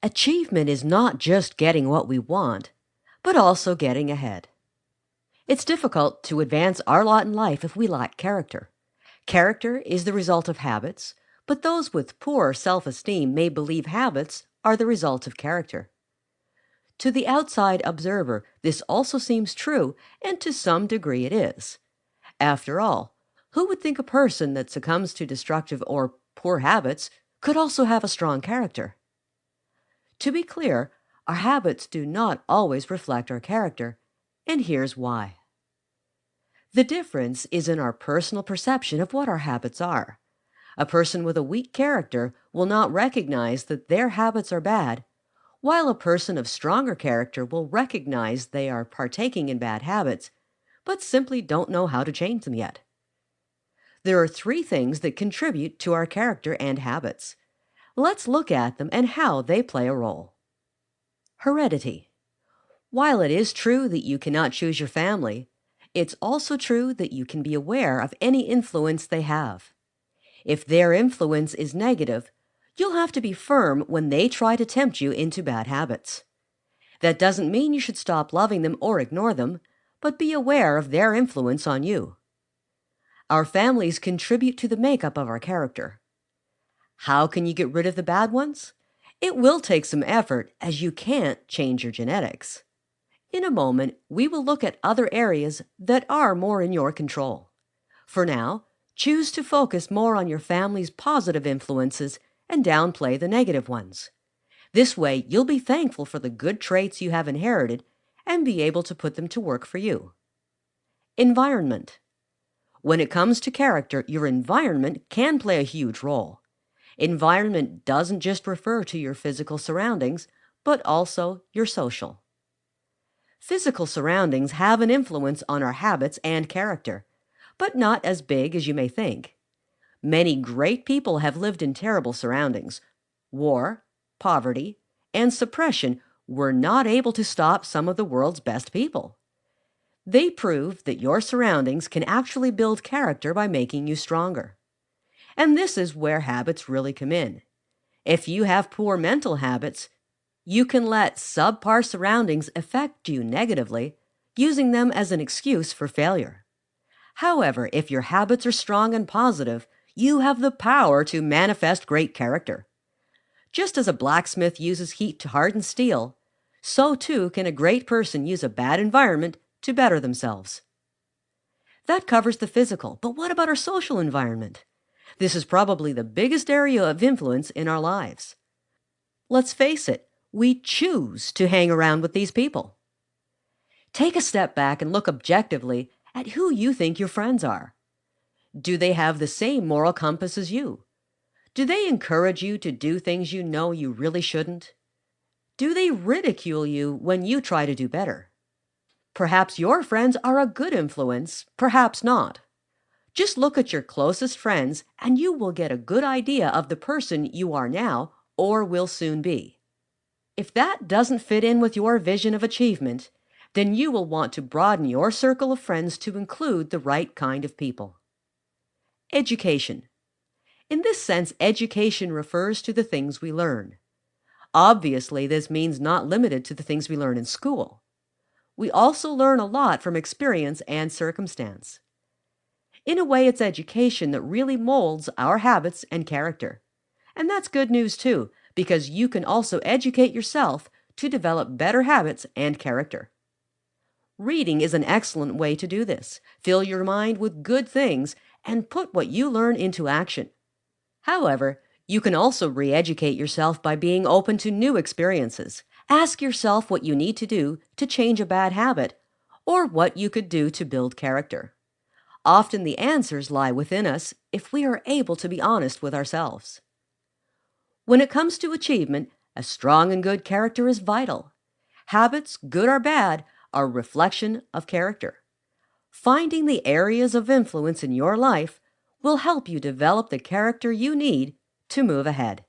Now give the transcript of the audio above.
Achievement is not just getting what we want, but also getting ahead. It's difficult to advance our lot in life if we lack character. Character is the result of habits, but those with poor self-esteem may believe habits are the result of character. To the outside observer, this also seems true, and to some degree it is. After all, who would think a person that succumbs to destructive or poor habits could also have a strong character? To be clear, our habits do not always reflect our character, and here's why. The difference is in our personal perception of what our habits are. A person with a weak character will not recognize that their habits are bad, while a person of stronger character will recognize they are partaking in bad habits, but simply don't know how to change them yet. There are three things that contribute to our character and habits. Let's look at them and how they play a role. Heredity. While it is true that you cannot choose your family, it's also true that you can be aware of any influence they have. If their influence is negative, you'll have to be firm when they try to tempt you into bad habits. That doesn't mean you should stop loving them or ignore them, but be aware of their influence on you. Our families contribute to the makeup of our character. How can you get rid of the bad ones? It will take some effort, as you can't change your genetics. In a moment, we will look at other areas that are more in your control. For now, choose to focus more on your family's positive influences and downplay the negative ones. This way, you'll be thankful for the good traits you have inherited and be able to put them to work for you. Environment. When it comes to character, your environment can play a huge role. Environment doesn't just refer to your physical surroundings, but also your social. Physical surroundings have an influence on our habits and character, but not as big as you may think. Many great people have lived in terrible surroundings. War, poverty, and suppression were not able to stop some of the world's best people. They prove that your surroundings can actually build character by making you stronger. And this is where habits really come in. If you have poor mental habits, you can let subpar surroundings affect you negatively, using them as an excuse for failure. However, if your habits are strong and positive, you have the power to manifest great character. Just as a blacksmith uses heat to harden steel, so too can a great person use a bad environment to better themselves. That covers the physical, but what about our social environment? This is probably the biggest area of influence in our lives. Let's face it, we choose to hang around with these people. Take a step back and look objectively at who you think your friends are. Do they have the same moral compass as you? Do they encourage you to do things you know you really shouldn't? Do they ridicule you when you try to do better? Perhaps your friends are a good influence, perhaps not. Just look at your closest friends and you will get a good idea of the person you are now or will soon be. If that doesn't fit in with your vision of achievement, then you will want to broaden your circle of friends to include the right kind of people. Education. In this sense, education refers to the things we learn. Obviously, this means not limited to the things we learn in school. We also learn a lot from experience and circumstance. In a way, it's education that really molds our habits and character. And that's good news too, because you can also educate yourself to develop better habits and character. Reading is an excellent way to do this. Fill your mind with good things and put what you learn into action. However, you can also re-educate yourself by being open to new experiences. Ask yourself what you need to do to change a bad habit, or what you could do to build character. Often the answers lie within us if we are able to be honest with ourselves. When it comes to achievement, a strong and good character is vital. Habits, good or bad, are a reflection of character. Finding the areas of influence in your life will help you develop the character you need to move ahead.